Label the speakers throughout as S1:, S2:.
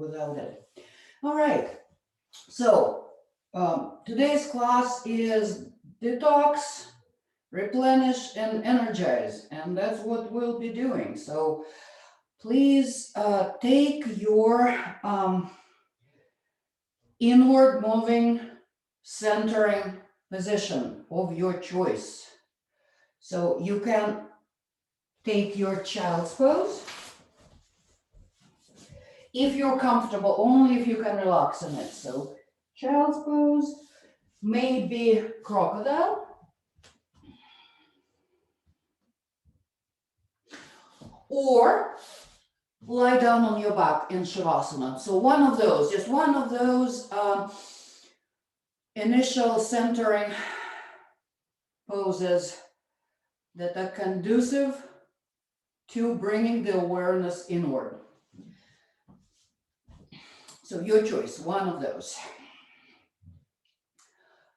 S1: without it. All right. So today's class is Detox, Replenish, and Energize, and that's what we'll be doing. So please take your inward moving, centering position of your choice. So you can take your child's pose. If you're comfortable, only if you can relax in it. So child's pose, maybe crocodile, or lie down on your back in Shavasana. So one of those, just one of those initial centering poses that are conducive to bringing the awareness inward. So your choice, one of those.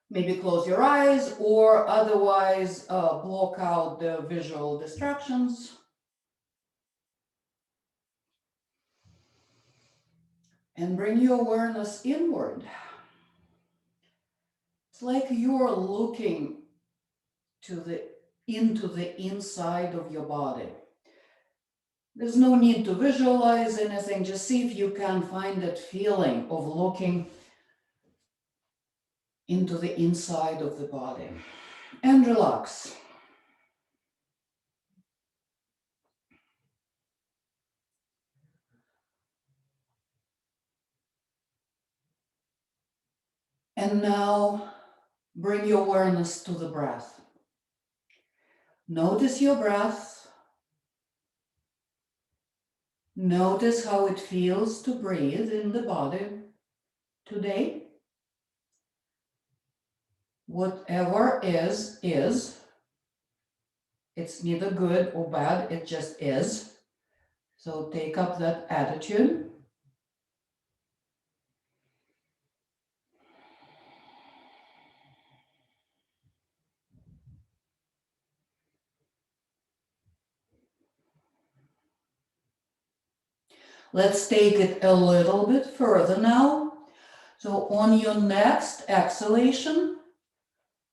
S1: Maybe close your eyes or otherwise block out the visual distractions. And bring your awareness inward. It's like you're looking into the inside of your body. There's no need to visualize anything. Just see if you can find that feeling of looking into the inside of the body. And relax. And now bring your awareness to the breath. Notice your breath. Notice how it feels to breathe in the body today. Whatever is. It's neither good or bad, it just is. So take up that attitude. Let's take it a little bit further now. So on your next exhalation,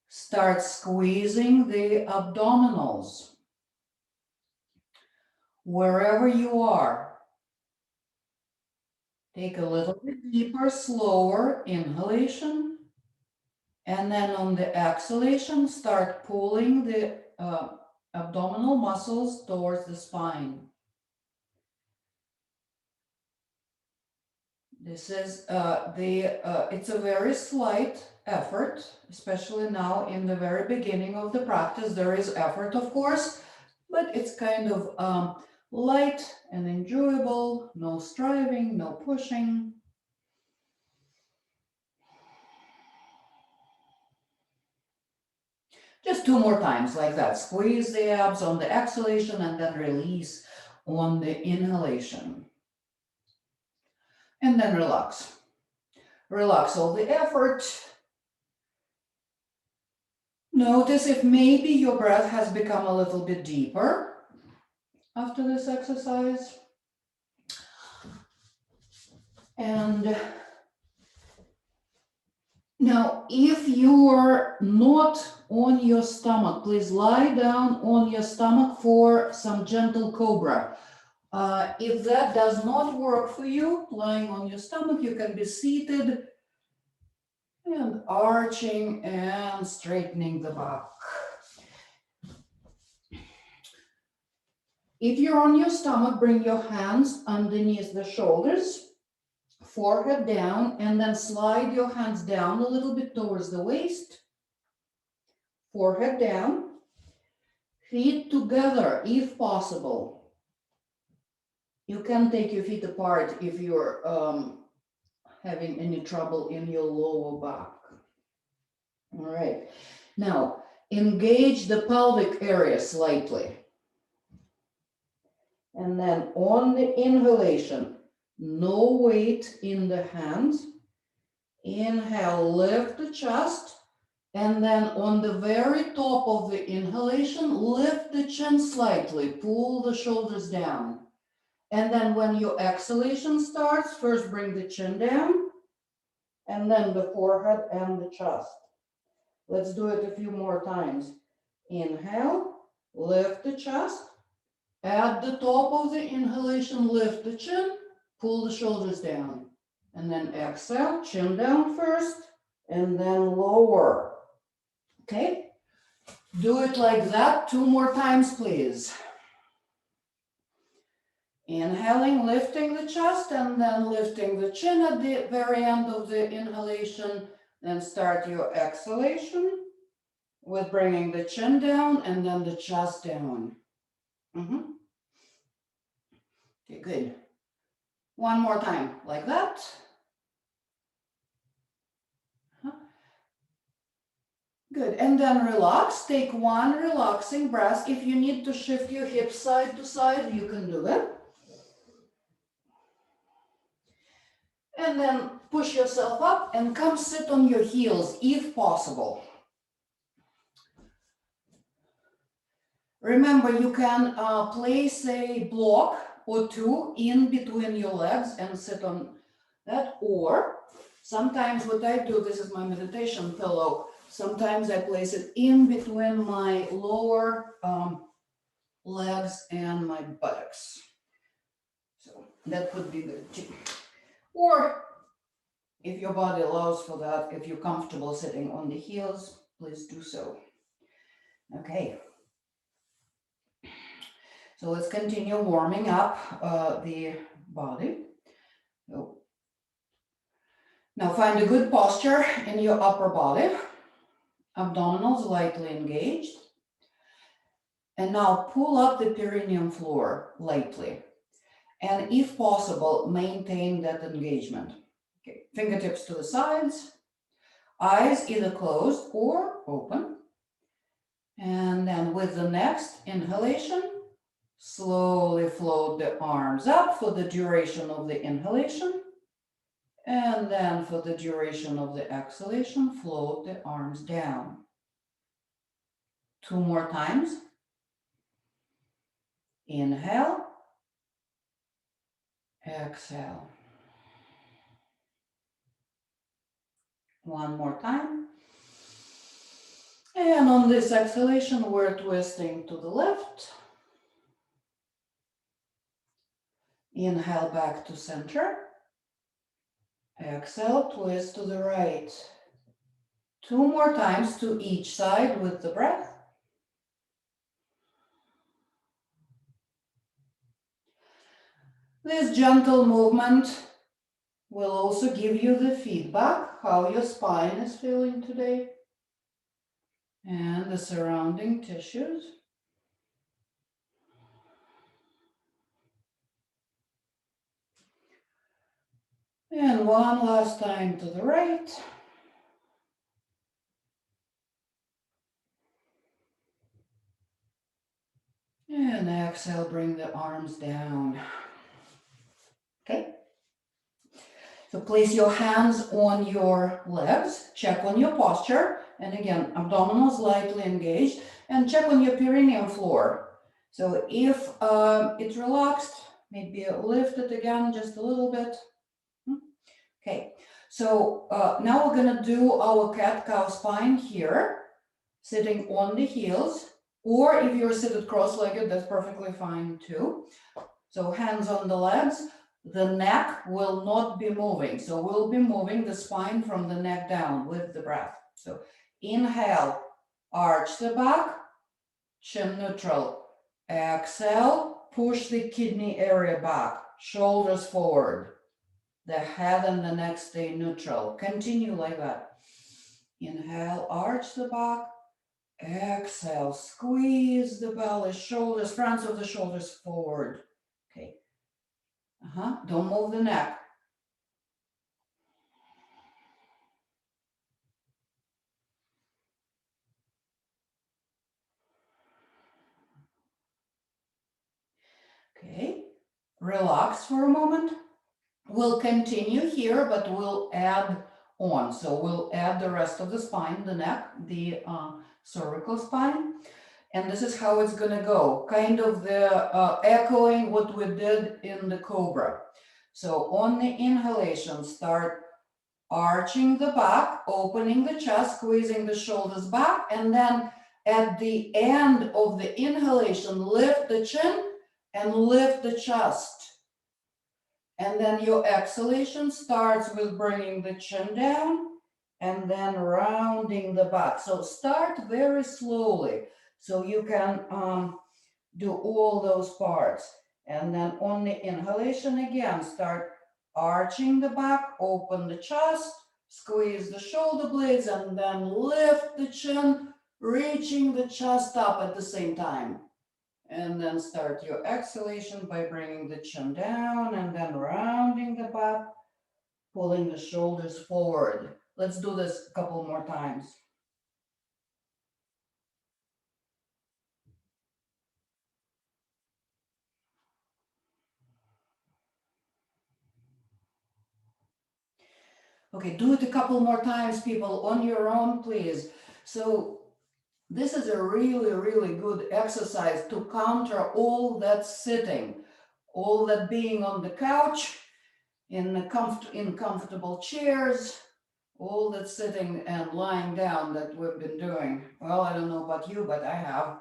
S1: start squeezing the abdominals. Wherever you are, take a little bit deeper, slower inhalation. And then on the exhalation, start pulling the abdominal muscles towards the spine. This is it's a very slight effort, especially now in the very beginning of the practice. There is effort, of course, but it's kind of light and enjoyable, no striving, no pushing. Just 2 more times like that. Squeeze the abs on the exhalation and then release on the inhalation. And then relax. Relax all the effort. Notice if maybe your breath has become a little bit deeper after this exercise. And now, if you are not on your stomach, please lie down on your stomach for some gentle cobra. If that does not work for you, lying on your stomach, you can be seated and arching and straightening the back. If you're on your stomach, bring your hands underneath the shoulders, forehead down, and then slide your hands down a little bit towards the waist, forehead down, feet together if possible. You can take your feet apart if you're having any trouble in your lower back. All right. Now, engage the pelvic area slightly. And then on the inhalation, no weight in the hands. Inhale, lift the chest. And then on the very top of the inhalation, lift the chin slightly, pull the shoulders down. And then when your exhalation starts, first bring the chin down, and then the forehead and the chest. Let's do it a few more times. Inhale, lift the chest. At the top of the inhalation, lift the chin, pull the shoulders down. And then exhale, chin down first, and then lower. Okay? Do it like that 2 more times, please. Inhaling, lifting the chest, and then lifting the chin at the very end of the inhalation. Then start your exhalation with bringing the chin down and then the chest down. Okay, good. 1 more time, like that. Good, and then relax. Take 1 relaxing breath. If you need to shift your hips side to side, you can do it. And then push yourself up and come sit on your heels if possible. Remember, you can place a block or 2 in between your legs and sit on that. Or sometimes what I do, this is my meditation pillow, sometimes I place it in between my lower legs and my buttocks. So that would be good too. Or if your body allows for that, if you're comfortable sitting on the heels, please do so. Okay. So let's continue warming up the body. So now find a good posture in your upper body. Abdominals lightly engaged. And now pull up the perineum floor lightly. And if possible, maintain that engagement. Okay. Fingertips to the sides. Eyes either closed or open. And then with the next inhalation, slowly float the arms up for the duration of the inhalation. And then for the duration of the exhalation, float the arms down. 2 more times. Inhale. Exhale. 1 more time. And on this exhalation, we're twisting to the left. Inhale back to center. Exhale, twist to the right. 2 more times to each side with the breath. This gentle movement will also give you the feedback how your spine is feeling today and the surrounding tissues. And 1 last time to the right. And exhale, bring the arms down. Okay. So place your hands on your legs, check on your posture. And again, abdominals lightly engaged, and check on your perineum floor. So if it's relaxed, maybe lift it again just a little bit. Okay, so now we're gonna do our cat-cow spine here, sitting on the heels, or if you're seated cross-legged, that's perfectly fine too. So hands on the legs, the neck will not be moving. So we'll be moving the spine from the neck down with the breath. So inhale, arch the back, chin neutral. Exhale, push the kidney area back, shoulders forward. The head and the neck stay neutral. Continue like that. Inhale, arch the back. Exhale, squeeze the belly, shoulders, fronts of the shoulders forward. Okay. Don't move the neck. Okay. Relax for a moment. We'll continue here, but we'll add on. So we'll add the rest of the spine, the neck, the cervical spine. And this is how it's going to go, kind of the echoing what we did in the Cobra. So on the inhalation, start arching the back, opening the chest, squeezing the shoulders back, and then at the end of the inhalation, lift the chin and lift the chest. And then your exhalation starts with bringing the chin down and then rounding the back. So start very slowly so you can do all those parts. And then on the inhalation again, start arching the back, open the chest, squeeze the shoulder blades, and then lift the chin, reaching the chest up at the same time. And then start your exhalation by bringing the chin down and then rounding the back, pulling the shoulders forward. Let's do this a couple more times. Okay, do it a couple more times, people, on your own, please. So this is a really, really good exercise to counter all that sitting, all that being on the couch, in comfortable chairs, all that sitting and lying down that we've been doing. Well, I don't know about you, but I have.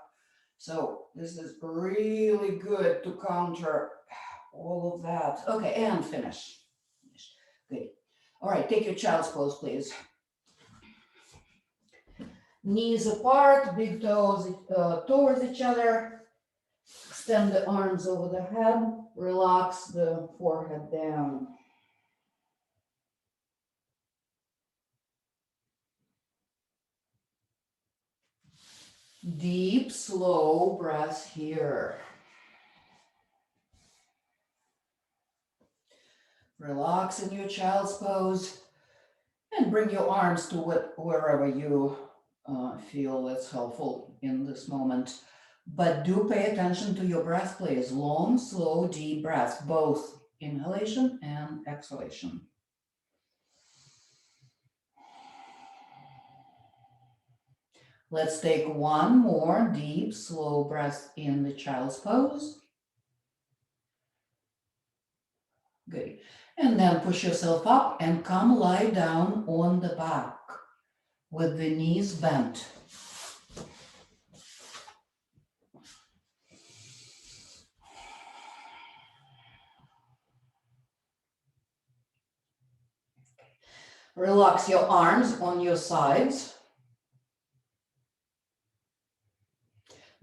S1: So this is really good to counter all of that. Okay, and finish. Good. All right, take your child's pose, please. Knees apart, big toes towards each other. Extend the arms over the head. Relax the forehead down. Deep, slow breath here. Relax in your child's pose and bring your arms to wherever you feel that's helpful in this moment. But do pay attention to your breath, please. Long, slow, deep breaths, both inhalation and exhalation. Let's take one more deep, slow breath in the child's pose. Good. And then push yourself up and come lie down on the back with the knees bent. Relax your arms on your sides.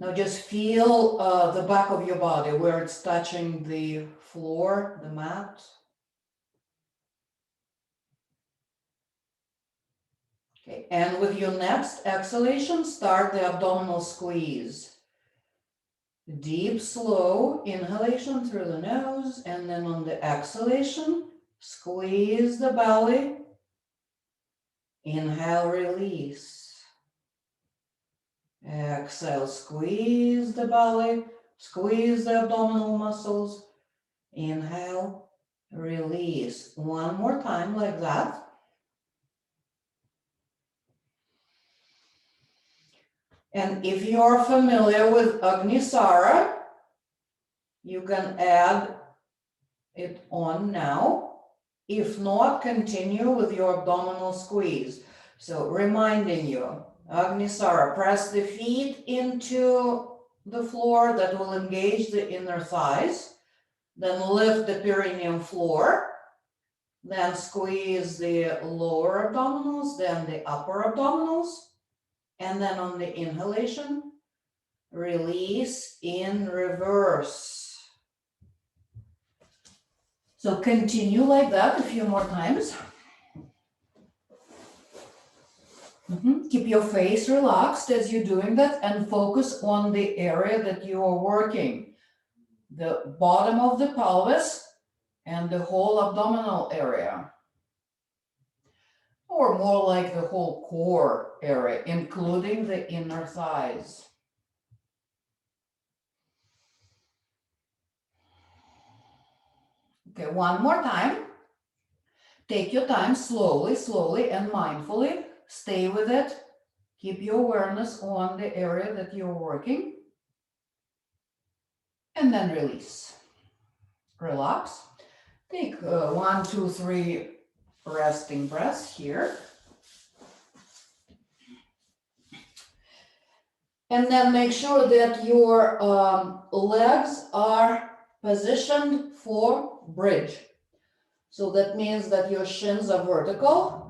S1: Now just feel the back of your body where it's touching the floor, the mat. Okay, and with your next exhalation, start the abdominal squeeze. Deep, slow inhalation through the nose, and then on the exhalation, squeeze the belly. Inhale, release. Exhale, squeeze the belly, squeeze the abdominal muscles. Inhale, release. One more time like that. And if you're familiar with Agnisara, you can add it on now. If not, continue with your abdominal squeeze. So reminding you, Agnisara, press the feet into the floor that will engage the inner thighs. Then lift the perineum floor. Then squeeze the lower abdominals, then the upper abdominals. And then on the inhalation, release in reverse. So continue like that a few more times. Keep your face relaxed as you're doing that and focus on the area that you are working. The bottom of the pelvis and the whole abdominal area. Or more like the whole core area, including the inner thighs. Okay, one more time. Take your time slowly, slowly and mindfully. Stay with it. Keep your awareness on the area that you're working. And then release. Relax. Take 1, 2, 3 resting breaths here. And then make sure that your legs are positioned for bridge. So that means that your shins are vertical,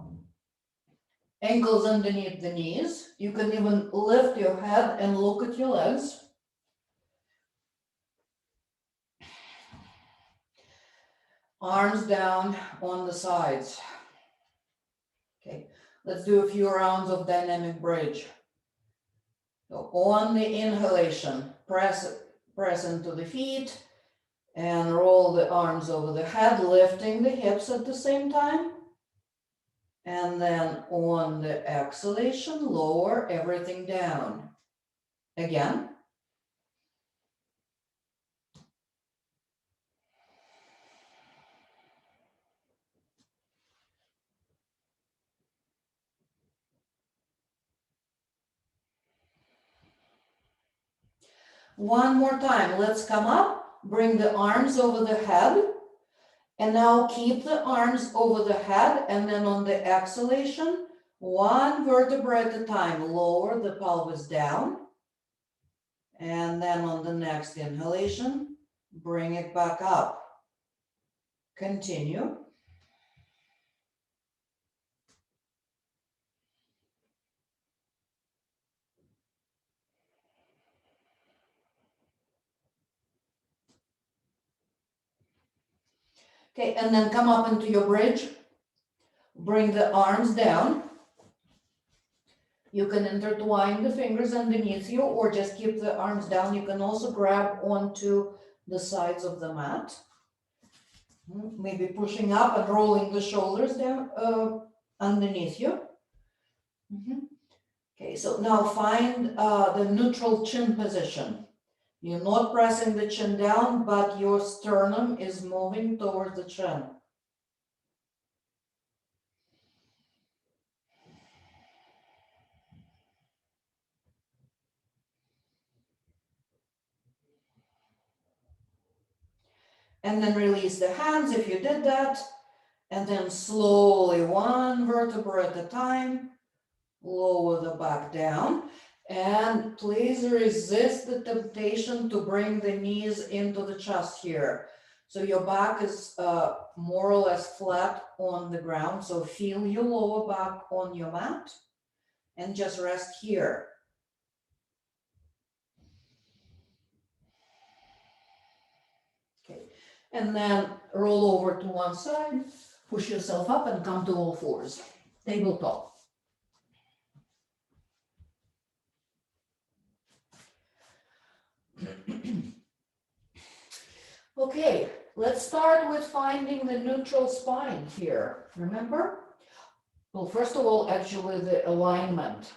S1: ankles underneath the knees. You can even lift your head and look at your legs. Arms down on the sides. Okay, let's do a few rounds of dynamic bridge. So on the inhalation, press into the feet and roll the arms over the head, lifting the hips at the same time. And then on the exhalation, lower everything down. Again. One more time, let's come up, bring the arms over the head, and now keep the arms over the head, and then on the exhalation, one vertebra at a time, lower the pelvis down, and then on the next inhalation, bring it back up. Continue. Okay, and then come up into your bridge. Bring the arms down. You can intertwine the fingers underneath you or just keep the arms down. You can also grab onto the sides of the mat. Maybe pushing up and rolling the shoulders down underneath you. Okay, so now find the neutral chin position. You're not pressing the chin down, but your sternum is moving towards the chin. And then release the hands if you did that. And then slowly, one vertebra at a time, lower the back down. And please resist the temptation to bring the knees into the chest here. So your back is more or less flat on the ground. So feel your lower back on your mat and just rest here. Okay, and then roll over to one side, push yourself up and come to all fours, tabletop. Okay, let's start with finding the neutral spine here. Remember? Well, first of all, actually the alignment.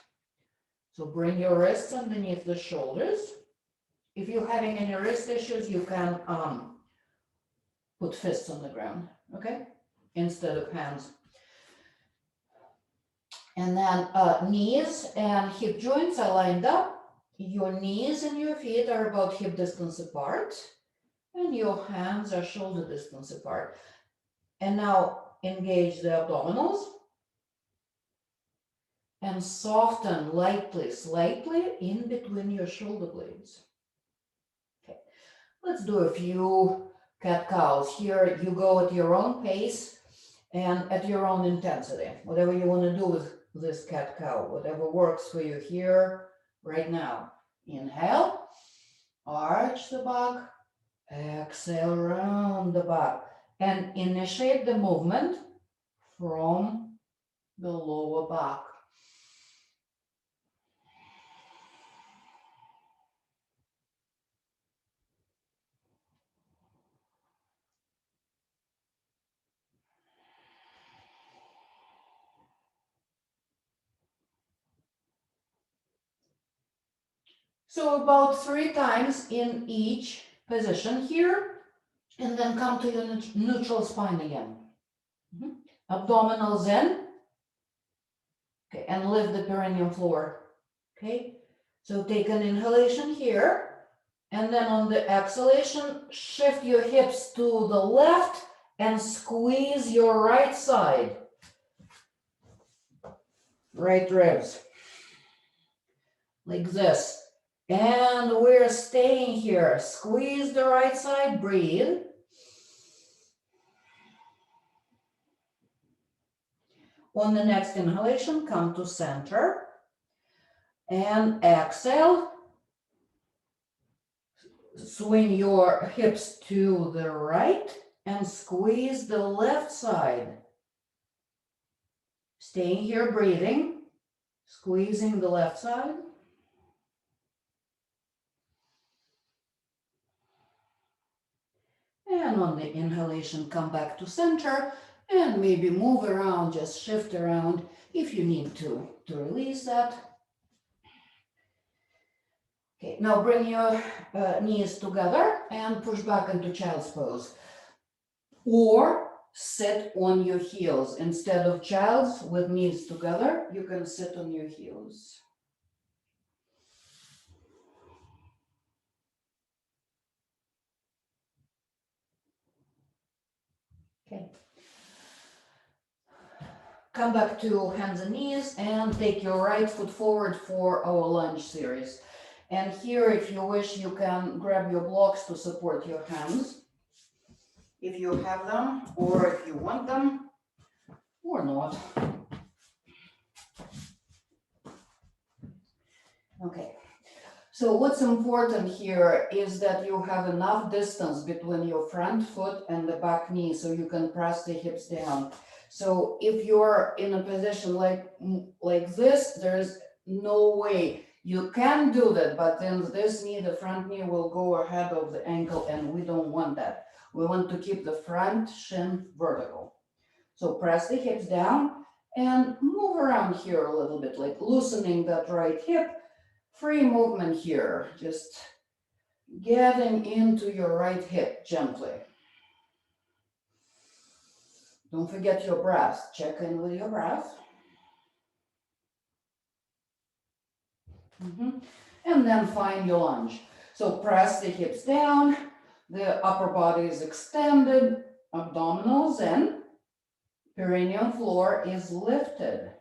S1: So bring your wrists underneath the shoulders. If you're having any wrist issues, you can put fists on the ground, okay? Instead of hands. And then knees and hip joints are lined up. Your knees and your feet are about hip distance apart. And your hands are shoulder distance apart. And now engage the abdominals. And soften lightly, slightly in between your shoulder blades. Okay, let's do a few cat-cows. Here you go at your own pace and at your own intensity. Whatever you want to do with this cat-cow, whatever works for you here right now. Inhale, arch the back, exhale, round the back, and initiate the movement from the lower back. So about 3 times in each position here, and then come to your neutral spine again. Abdominals in, okay, and lift the perineum floor. Okay, so take an inhalation here, and then on the exhalation, shift your hips to the left and squeeze your right side, right ribs, like this. And we're staying here. Squeeze the right side, breathe. On the next inhalation, come to center and exhale. Swing your hips to the right and squeeze the left side. Staying here, breathing, squeezing the left side. And on the inhalation, come back to center and maybe move around, just shift around if you need to release that. Okay, now bring your knees together and push back into child's pose. Or sit on your heels. Instead of child's with knees together, you can sit on your heels. Okay. Come back to hands and knees and take your right foot forward for our lunge series. And here, if you wish, you can grab your blocks to support your hands, if you have them, or if you want them, or not. Okay. So what's important here is that you have enough distance between your front foot and the back knee so you can press the hips down. So if you're in a position like this, there's no way you can do that, but then this knee, the front knee will go ahead of the ankle, and we don't want that. We want to keep the front shin vertical. So press the hips down and move around here a little bit, like loosening that right hip. Free movement here, just getting into your right hip gently. Don't forget your breath. Check in with your breath. And then find your lunge. So press the hips down, the upper body is extended, abdominals in, perineum floor is lifted.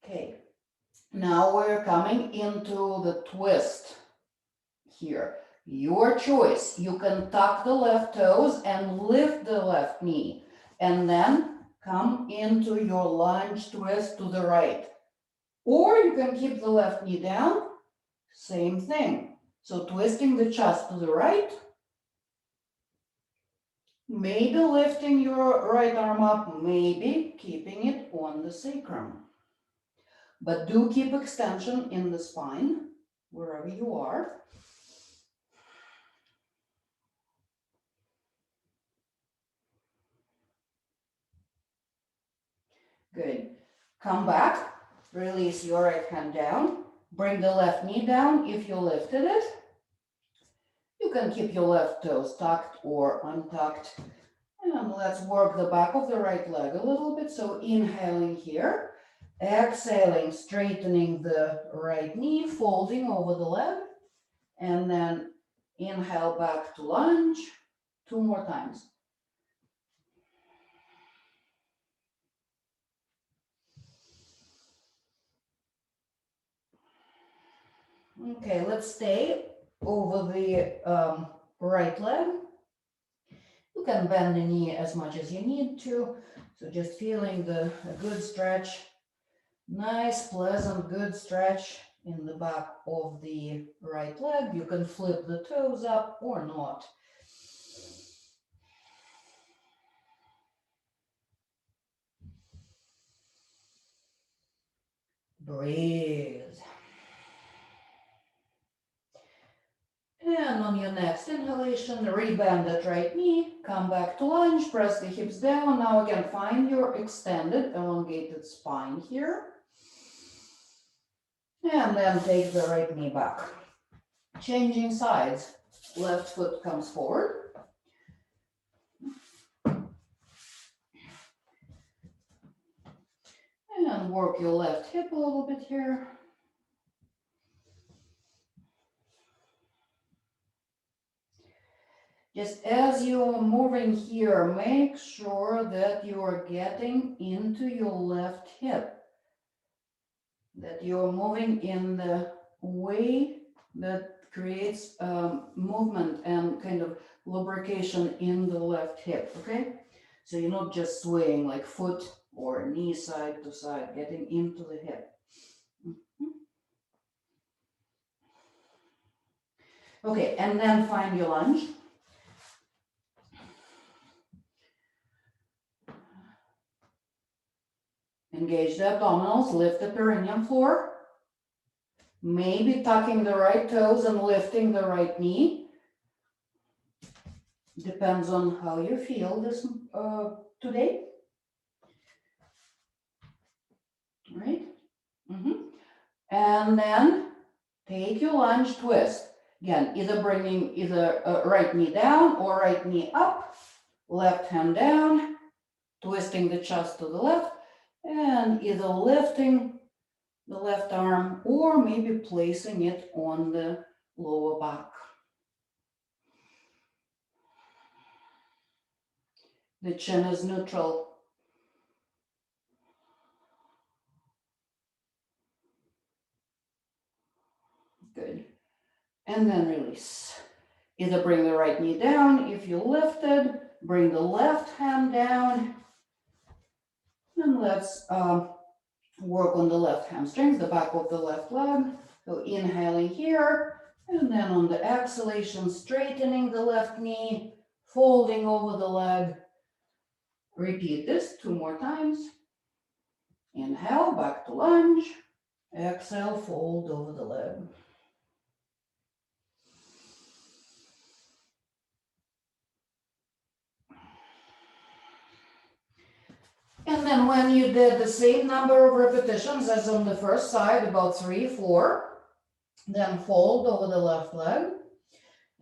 S1: Okay, now we're coming into the twist here. Your choice. You can tuck the left toes and lift the left knee, and then come into your lunge twist to the right. Or you can keep the left knee down, same thing. So twisting the chest to the right, maybe lifting your right arm up, maybe keeping it on the sacrum. But do keep extension in the spine, wherever you are. Good. Come back, release your right hand down, bring the left knee down if you lifted it. You can keep your left toes tucked or untucked. And let's work the back of the right leg a little bit. So inhaling here, exhaling, straightening the right knee, folding over the leg, and then inhale back to lunge 2 more times. Okay, let's stay over the right leg. You can bend the knee as much as you need to. So just feeling a good stretch, nice, pleasant, good stretch in the back of the right leg. You can flip the toes up or not. Breathe. And on your next inhalation, rebend that right knee, come back to lunge, press the hips down. Now again, find your extended, elongated spine here. And then take the right knee back. Changing sides, left foot comes forward. And work your left hip a little bit here. Just as you're moving here, make sure that you are getting into your left hip, that you're moving in the way that creates movement and kind of lubrication in the left hip, okay? So you're not just swaying like foot or knee side to side, getting into the hip. Okay, and then find your lunge. Engage the abdominals, lift the perineum floor. Maybe tucking the right toes and lifting the right knee. Depends on how you feel this today. Right? And then take your lunge twist. Again, either bringing right knee down or right knee up, left hand down, twisting the chest to the left, and either lifting the left arm or maybe placing it on the lower back. The chin is neutral. Good. And then release. Either bring the right knee down if you lifted, bring the left hand down, and let's work on the left hamstrings, the back of the left leg. So inhaling here, and then on the exhalation, straightening the left knee, folding over the leg. Repeat this 2 more times. Inhale, back to lunge. Exhale, fold over the leg. And then when you did the same number of repetitions as on the first side, about 3, 4, then fold over the left leg.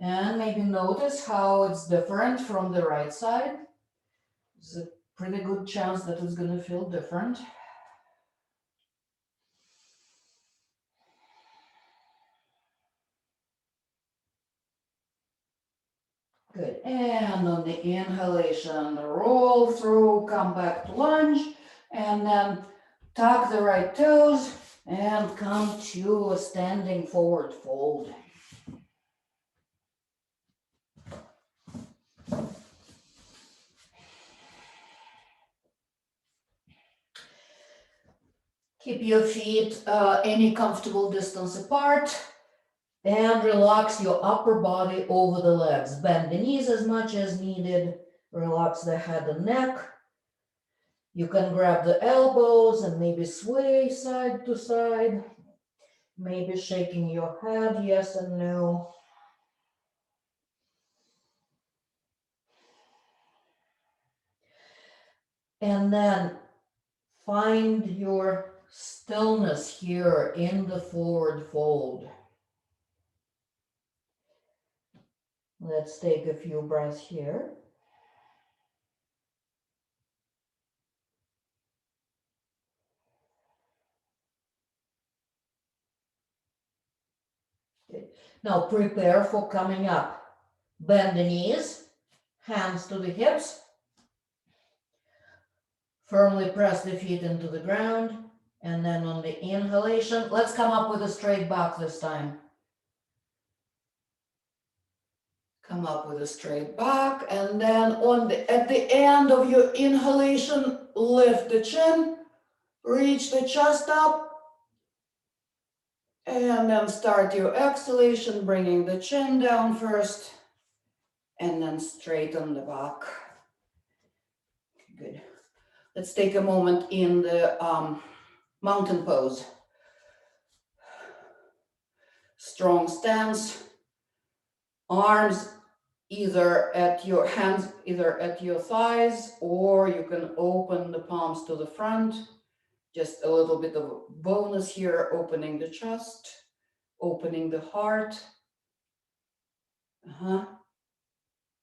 S1: And maybe notice how it's different from the right side. There's a pretty good chance that it's going to feel different. Good. And on the inhalation, roll through, come back to lunge, and then tuck the right toes and come to a standing forward fold. Keep your feet any comfortable distance apart and relax your upper body over the legs. Bend the knees as much as needed. Relax the head and neck. You can grab the elbows and maybe sway side to side. Maybe shaking your head, yes and no. And then find your stillness here in the forward fold. Let's take a few breaths here. Okay. Now prepare for coming up. Bend the knees, hands to the hips. Firmly press the feet into the ground. And then on the inhalation, let's come up with a straight back this time. Come up with a straight back, and then at the end of your inhalation, lift the chin, reach the chest up, and then start your exhalation, bringing the chin down first, and then straighten the back. Good. Let's take a moment in the mountain pose. Strong stance, arms either at your hands, either at your thighs, or you can open the palms to the front. Just a little bit of bonus here, opening the chest, opening the heart.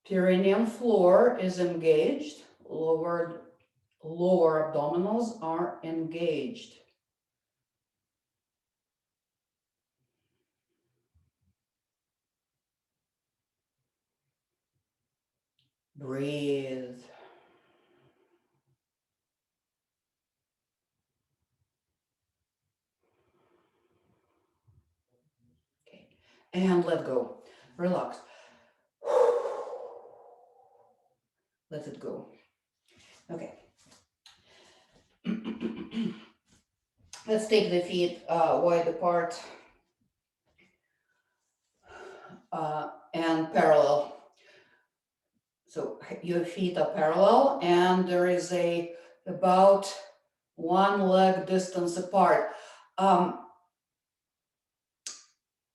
S1: Perineum floor is engaged, lowered lower abdominals are engaged. Breathe. Okay. And let go. Relax. Let it go. Okay. Let's take the feet wide apart and parallel. So your feet are parallel and there is about one leg distance apart.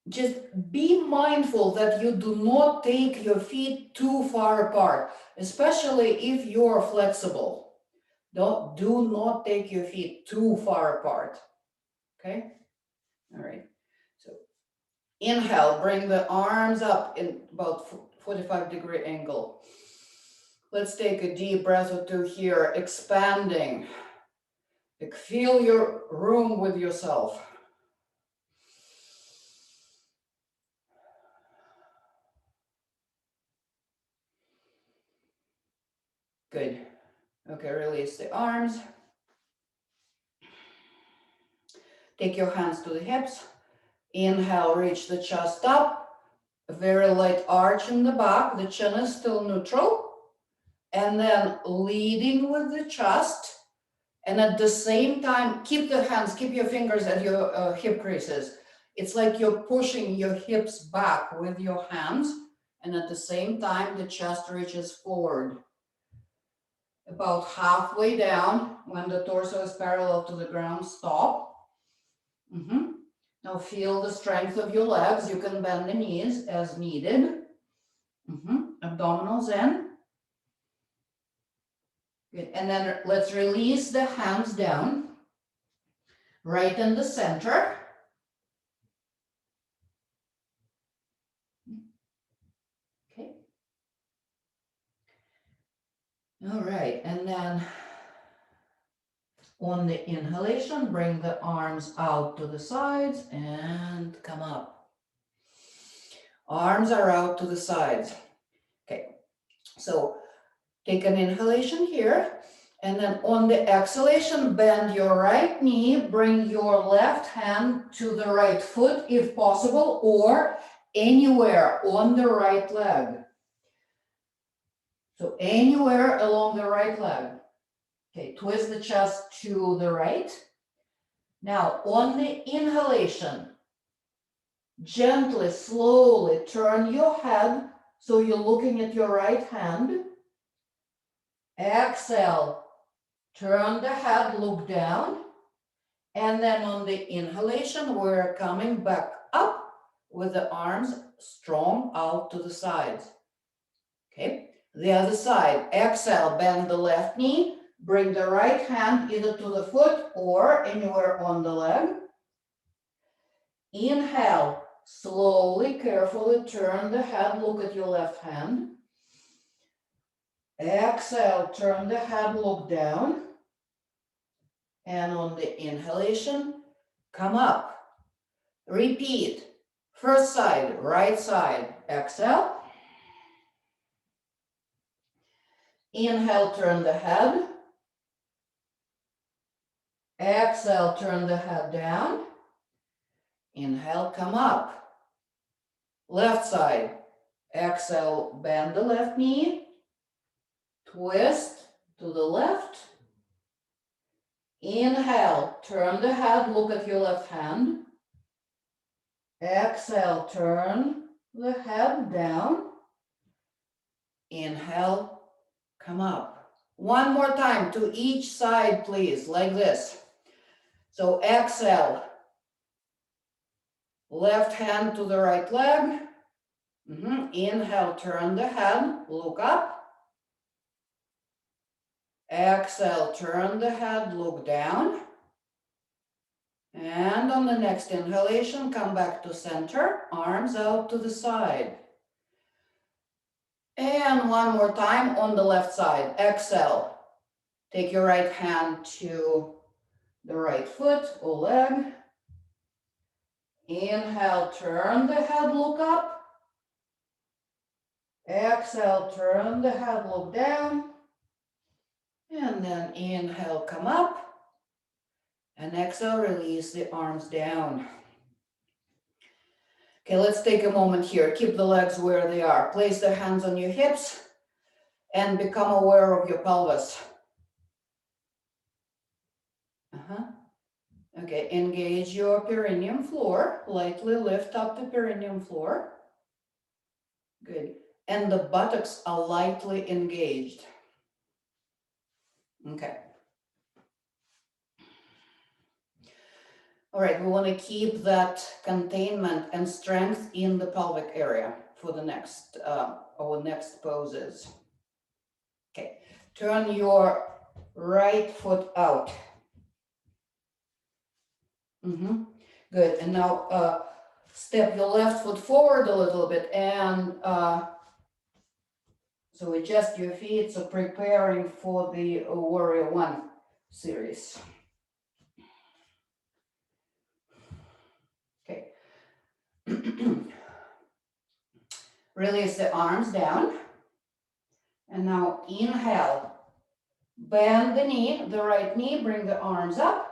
S1: Just be mindful that you do not take your feet too far apart, especially if you're flexible. Do not take your feet too far apart. Okay? All right. So inhale, bring the arms up in about 45-degree angle. Let's take a deep breath or two here, expanding. Like feel your room with yourself. Good. Okay, release the arms. Take your hands to the hips. Inhale, reach the chest up. A very light arch in the back. The chin is still neutral. And then leading with the chest. And at the same time, keep the hands, keep your fingers at your hip creases. It's like you're pushing your hips back with your hands. And at the same time, the chest reaches forward. About halfway down, when the torso is parallel to the ground, stop. Now feel the strength of your legs. You can bend the knees as needed. Abdominals in. Good. And then let's release the hands down. Right in the center. Okay. All right. And then on the inhalation, bring the arms out to the sides and come up. Arms are out to the sides. Okay. So take an inhalation here. And then on the exhalation, bend your right knee, bring your left hand to the right foot if possible, or anywhere on the right leg. So anywhere along the right leg. Okay, twist the chest to the right. Now on the inhalation, gently, slowly turn your head so you're looking at your right hand. Exhale, turn the head, look down. And then on the inhalation, we're coming back up with the arms strong out to the sides. Okay, the other side. Exhale, bend the left knee. Bring the right hand either to the foot or anywhere on the leg. Inhale, slowly, carefully turn the head, look at your left hand. Exhale, turn the head, look down. And on the inhalation, come up. Repeat. First side, right side. Exhale. Inhale, turn the head. Exhale, turn the head down. Inhale, come up. Left side. Exhale, bend the left knee. Twist to the left. Inhale, turn the head, look at your left hand. Exhale, turn the head down. Inhale, come up. One more time to each side, please, like this. So exhale, left hand to the right leg. Inhale, turn the head, look up. Exhale, turn the head, look down. And on the next inhalation, come back to center, arms out to the side. And one more time on the left side. Exhale, Take your right hand to the right foot or leg. Inhale, turn the head, look up. Exhale, turn the head, look down. And then inhale, come up. And exhale, release the arms down. Okay, let's take a moment here. Keep the legs where they are. Place the hands on your hips and become aware of your pelvis. Okay, engage your perineum floor. Lightly lift up the perineum floor. Good. And the buttocks are lightly engaged. Okay. All right, we want to keep that containment and strength in the pelvic area for the next, our next poses. Okay, turn your right foot out. Good, and now step your left foot forward a little bit and so adjust your feet, so preparing for the Warrior One series. Okay. Release the arms down. And now inhale. Bend the knee, the right knee, bring the arms up.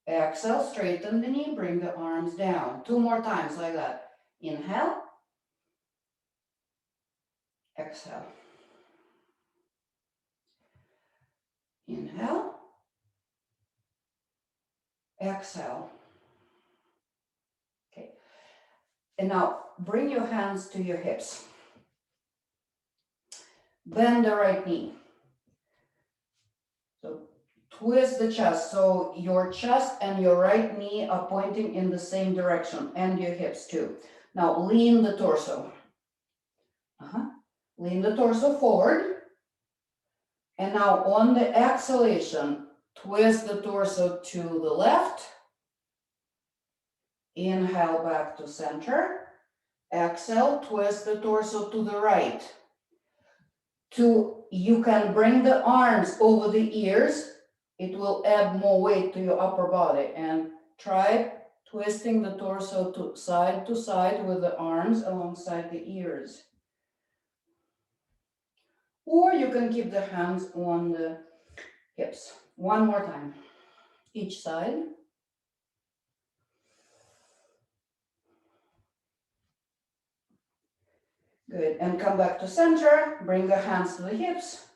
S1: Exhale, straighten the knee, bring the arms down. 2 more times like that. Inhale. Exhale. Inhale. Exhale. Okay. And now bring your hands to your hips. Bend the right knee. So twist the chest. So your chest and your right knee are pointing in the same direction, and your hips too. Now lean the torso. Lean the torso forward. And now on the exhalation, twist the torso to the left. Inhale back to center. Exhale, twist the torso to the right. You can bring the arms over the ears. It will add more weight to your upper body. And try twisting the torso to side with the arms alongside the ears. Or you can keep the hands on the hips. 1 more time, each side. Good, and come back to center, bring the hands to the hips.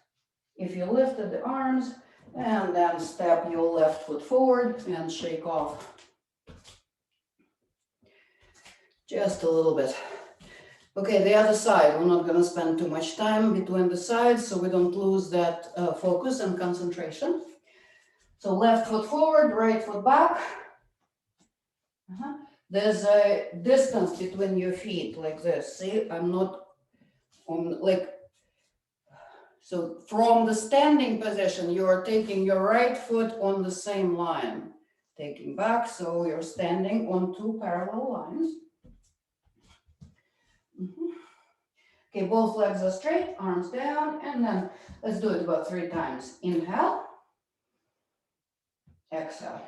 S1: If you lifted the arms, and then step your left foot forward and shake off. Just a little bit. Okay, the other side, we're not gonna spend too much time between the sides so we don't lose that focus and concentration. So left foot forward, right foot back. There's a distance between your feet like this. See, I'm not on like, so from the standing position, you are taking your right foot on the same line. Taking back, so you're standing on 2 parallel lines. Okay, both legs are straight, arms down, and then let's do it about 3 times. Inhale. Exhale.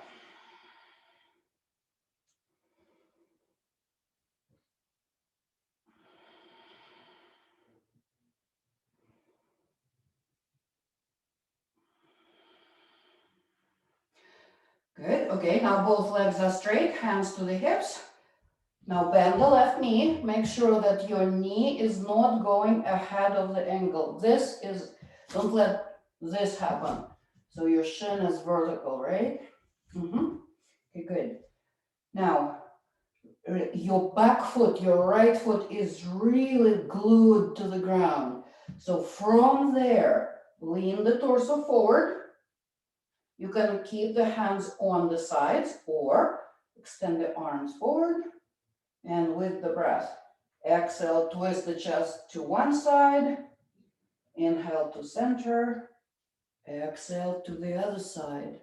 S1: Good, okay, now both legs are straight, hands to the hips. Now bend the left knee, make sure that your knee is not going ahead of the ankle. Don't let this happen. So your shin is vertical, right? Okay, good. Now, your back foot, your right foot is really glued to the ground. So from there, lean the torso forward. You can keep the hands on the sides or extend the arms forward. And with the breath, exhale, twist the chest to one side. Inhale to center. Exhale to the other side.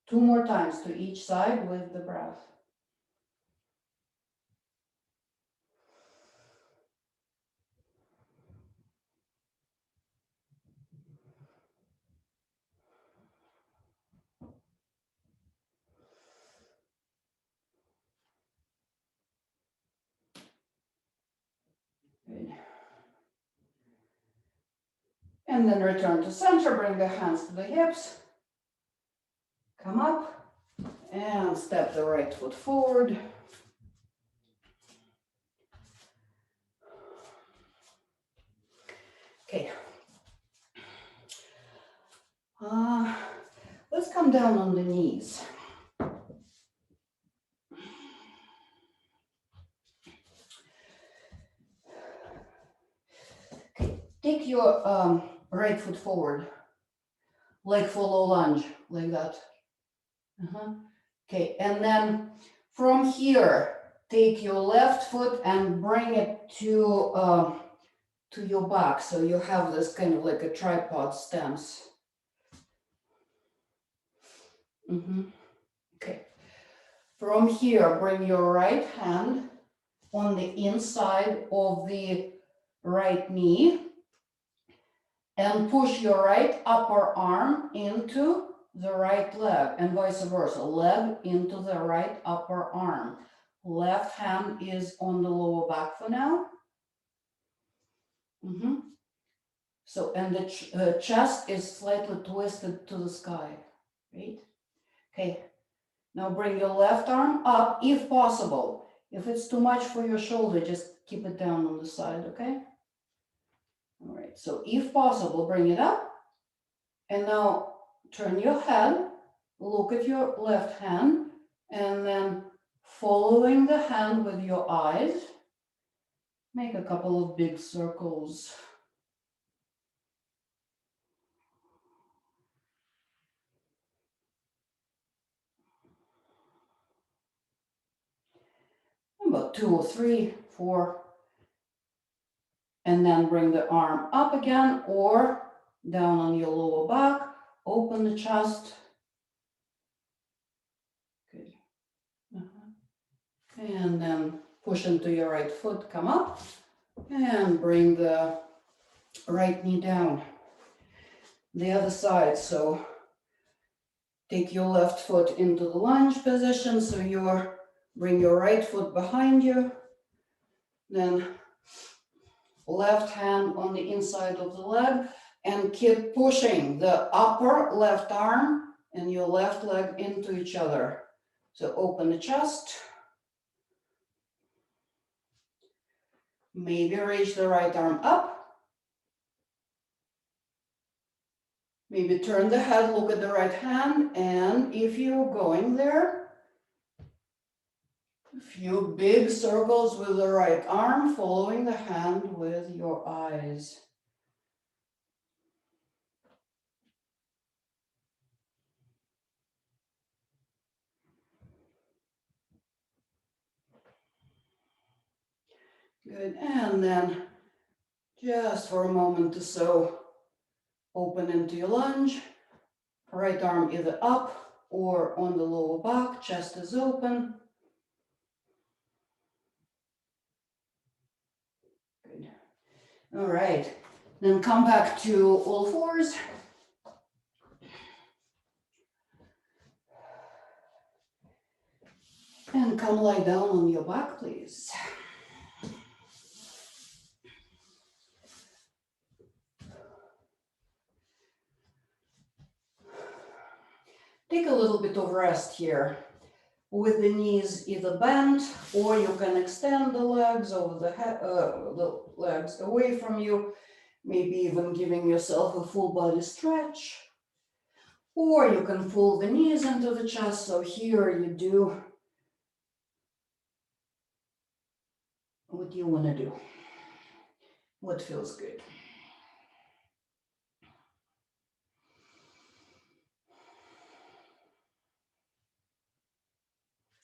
S1: 2 more times to each side with the breath. And then return to center, bring the hands to the hips. Come up and step the right foot forward. Okay. Let's come down on the knees. Okay. Take your right foot forward, leg follow lunge, like that. Okay, and then from here, take your left foot and bring it to your back. So you have this kind of like a tripod stance. Okay. From here, bring your right hand on the inside of the right knee and push your right upper arm into the right leg and vice versa. Leg into the right upper arm. Left hand is on the lower back for now. So, and the chest is slightly twisted to the sky, right? Okay. Now bring your left arm up if possible. If it's too much for your shoulder, just keep it down on the side, okay? All right, so if possible, bring it up. And now turn your head, look at your left hand, and then following the hand with your eyes, make a couple of big circles. About 2 or 3, 4. And then bring the arm up again or down on your lower back. Open the chest. Good. And then push into your right foot, come up. And bring the right knee down. The other side, so take your left foot into the lunge position. So bring your right foot behind you. Then left hand on the inside of the leg and keep pushing the upper left arm and your left leg into each other. So open the chest. Maybe reach the right arm up. Maybe turn the head, look at the right hand, and if you're going there, a few big circles with the right arm, following the hand with your eyes. Good, and then just for a moment or so, open into your lunge. Right arm either up or on the lower back, chest is open. Good. All right, then come back to all fours. And come lie down on your back, please. Take a little bit of rest here with the knees either bent, or you can extend the legs over the legs away from you, maybe even giving yourself a full body stretch. Or you can pull the knees into the chest. So here you do what you want to do, what feels good.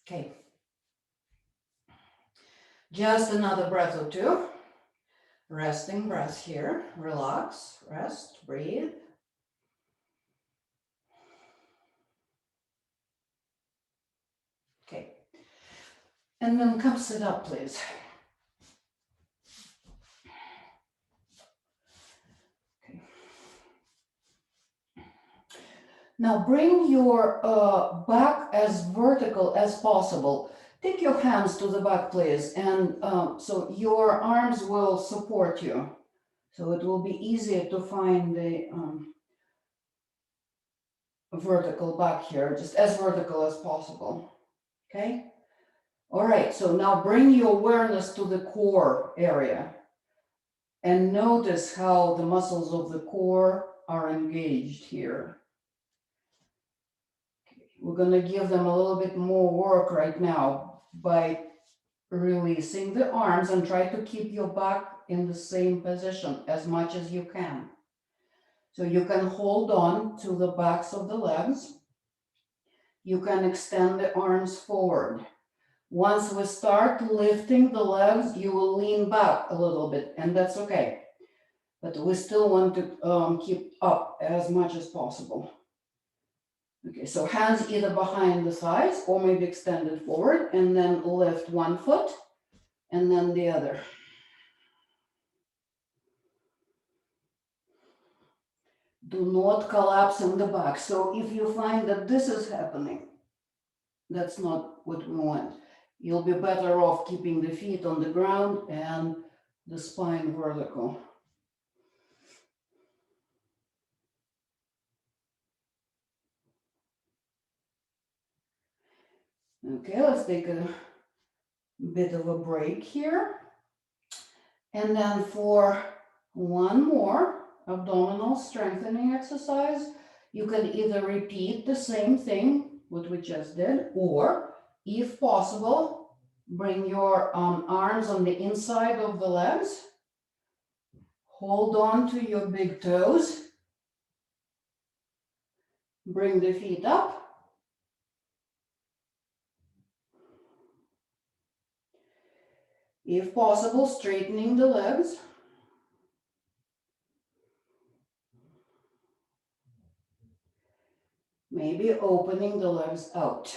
S1: Okay. Just another breath or two. Resting breath here. Relax, rest, breathe. Okay. And then come sit up, please. Okay. Now bring your back as vertical as possible. Take your hands to the back, please, and so your arms will support you. So it will be easier to find the vertical back here, just as vertical as possible. Okay. All right, so now bring your awareness to the core area and notice how the muscles of the core are engaged here. We're going to give them a little bit more work right now by releasing the arms, and try to keep your back in the same position as much as you can. So you can hold on to the backs of the legs. You can extend the arms forward. Once we start lifting the legs, you will lean back a little bit, and that's okay. But we still want to keep up as much as possible. Okay, so hands either behind the thighs or maybe extended forward, and then lift one foot and then the other. Do not collapse in the back. So if you find that this is happening, that's not what we want. You'll be better off keeping the feet on the ground and the spine vertical. Okay, let's take a bit of a break here. And then for one more abdominal strengthening exercise, you can either repeat the same thing, what we just did, or if possible, bring your arms on the inside of the legs. Hold on to your big toes. Bring the feet up. If possible, straightening the legs. Maybe opening the legs out.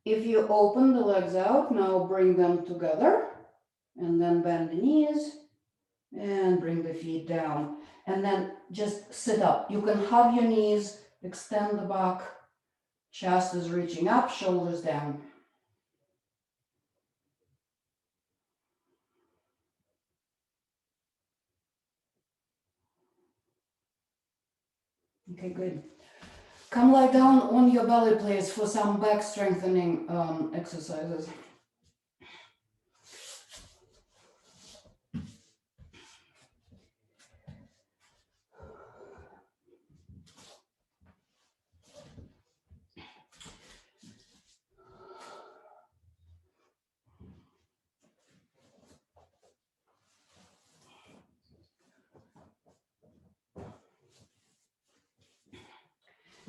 S1: If you open the legs out, now bring them together and then bend the knees and bring the feet down. And then just sit up. You can hug your knees, extend the back, chest is reaching up, shoulders down. Okay, good. Come lie down on your belly, please, for some back strengthening exercises.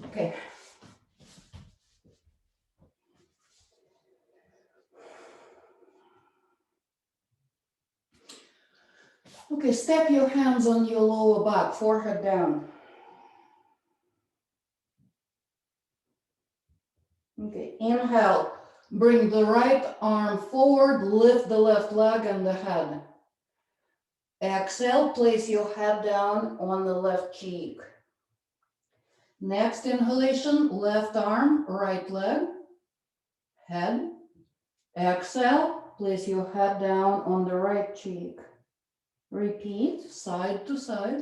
S1: Okay. Okay, step your hands on your lower back, forehead down. Okay, inhale, bring the right arm forward, lift the left leg and the head. Exhale, place your head down on the left cheek. Next inhalation, left arm, right leg, head. Exhale, place your head down on the right cheek. Repeat, side to side.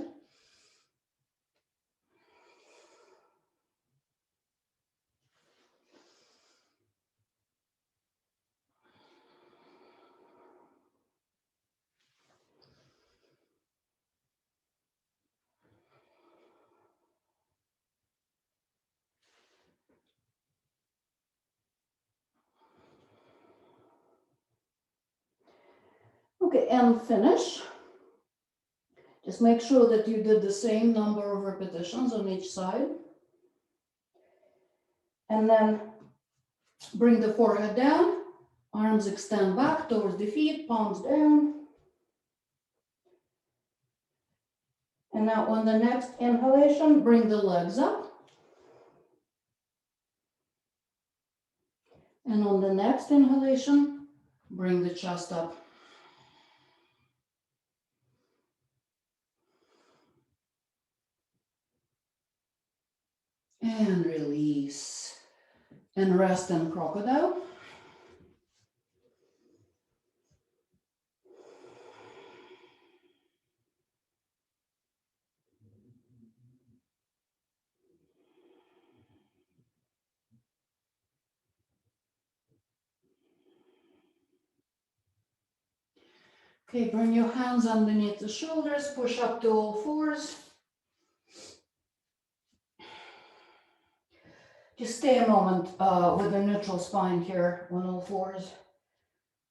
S1: Okay, and finish. Just make sure that you did the same number of repetitions on each side. And then bring the forehead down, arms extend back towards the feet, palms down. And now on the next inhalation, bring the legs up. And on the next inhalation, bring the chest up. And release. and rest in crocodile. Okay, bring your hands underneath the shoulders, push up to all fours. Just stay a moment with a neutral spine here on all fours.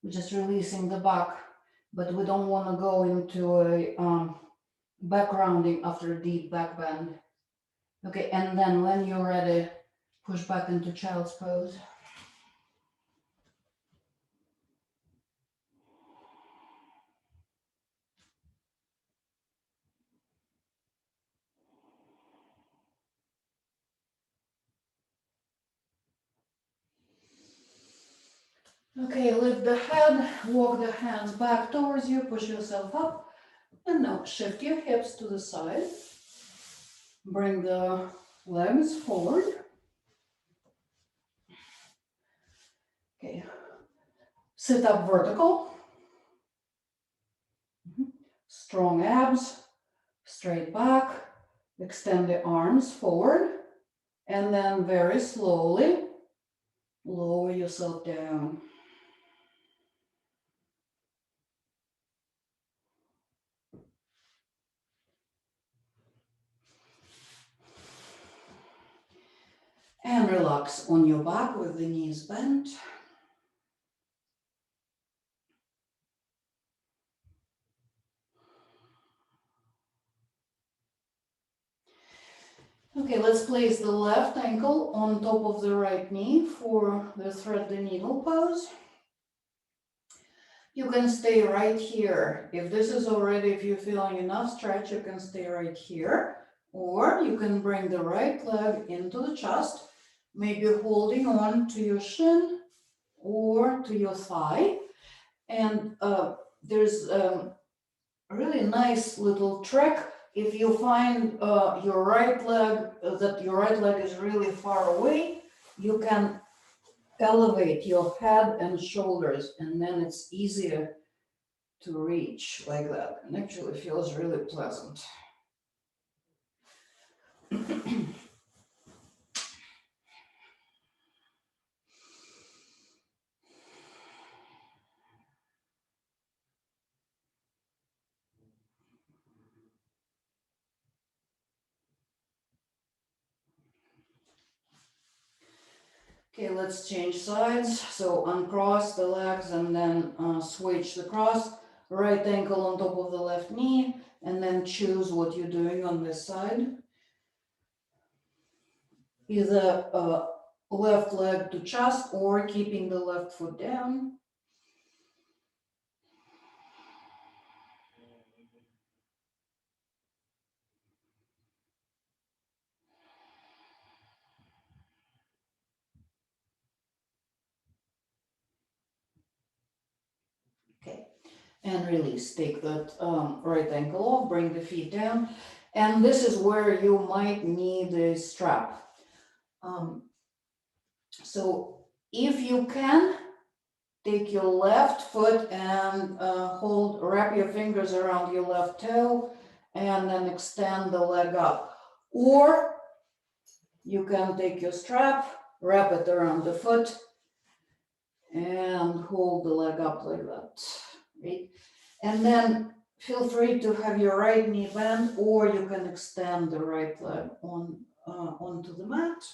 S1: We're just releasing the back, but we don't want to go into a back rounding after a deep back bend. Okay, and then when you're ready, push back into child's pose. Okay, lift the head, walk the hands back towards you, push yourself up, and now shift your hips to the side. Bring the legs forward. Okay, sit up vertical. Strong abs, straight back, extend the arms forward, and then very slowly lower yourself down. And relax on your back with the knees bent. Okay, let's place the left ankle on top of the right knee for the thread the needle pose. You can stay right here. If this is already, if you're feeling enough stretch, you can stay right here. Or you can bring the right leg into the chest, maybe holding on to your shin or to your thigh. And there's a really nice little trick. If you find your right leg, that your right leg is really far away, you can elevate your head and shoulders, and then it's easier to reach like that, and actually feels really pleasant. Okay, let's change sides. So uncross the legs and then switch the cross. Right ankle on top of the left knee, and then choose what you're doing on this side. Either left leg to chest or keeping the left foot down. Okay, and release. Take that right ankle off, bring the feet down. And this is where you might need a strap. So if you can, take your left foot and wrap your fingers around your left toe and then extend the leg up. Or you can take your strap, wrap it around the foot and hold the leg up like that, right? And then feel free to have your right knee bent, or you can extend the right leg onto the mat.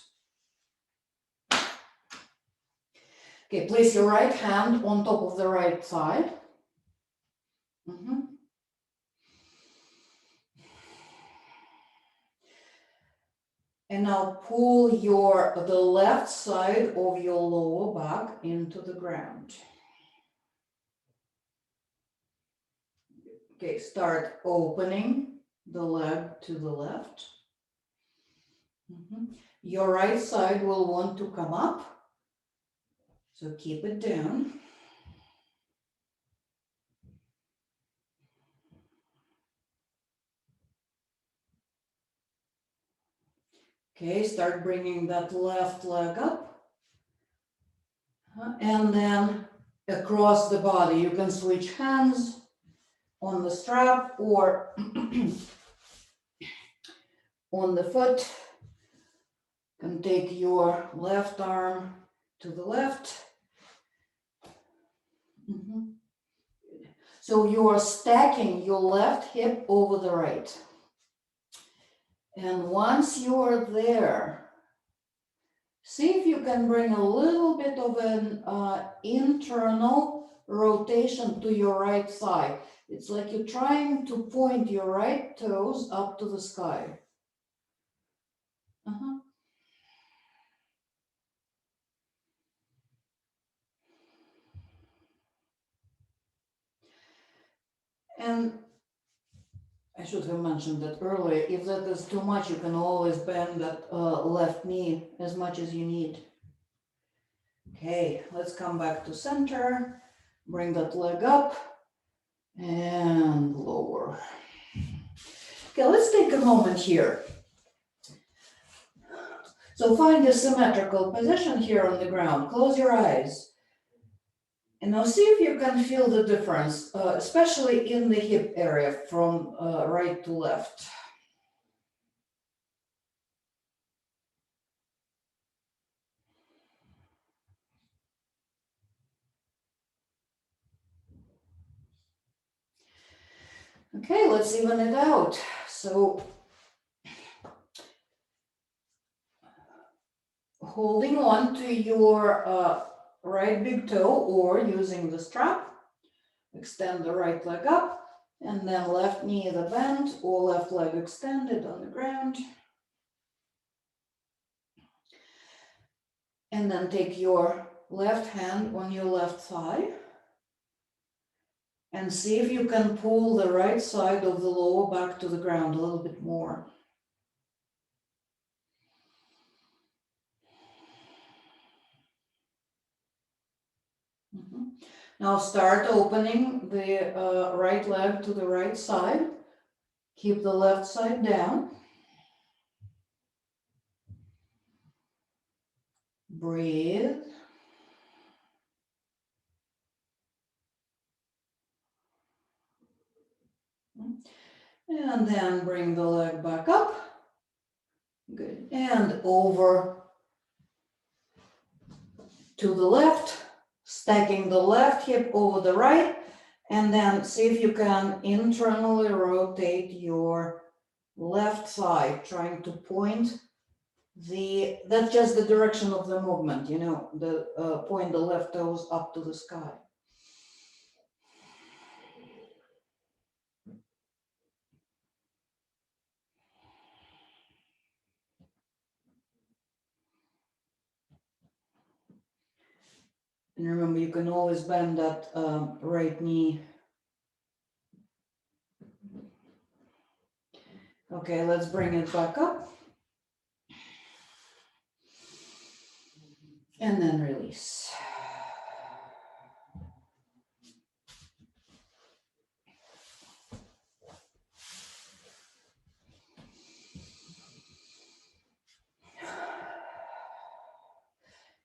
S1: Okay, place your right hand on top of the right side. And now pull the left side of your lower back into the ground. Okay, start opening the leg to the left. Your right side will want to come up, so keep it down. Okay, start bringing that left leg up. And then across the body, you can switch hands on the strap or on the foot. You can take your left arm to the left. So you are stacking your left hip over the right. And once you are there, see if you can bring a little bit of an internal rotation to your right thigh. It's like you're trying to point your right toes up to the sky. And I should have mentioned that earlier. If that is too much, you can always bend that left knee as much as you need. Okay, let's come back to center. Bring that leg up and lower. Okay, let's take a moment here. So find a symmetrical position here on the ground. Close your eyes. And now see if you can feel the difference, especially in the hip area from right to left. Okay, let's even it out. So holding on to your right big toe or using the strap, extend the right leg up, and then left knee the bend or left leg extended on the ground. And then take your left hand on your left thigh and see if you can pull the right side of the lower back to the ground a little bit more. Now start opening the right leg to the right side. Keep the left side down. Breathe. And then bring the leg back up. Good. And over to the left, stacking the left hip over the right. And then see if you can internally rotate your left thigh, trying to point that's just the direction of the movement, you know, point the left toes up to the sky. And remember, you can always bend that right knee. Okay, let's bring it back up. And then release.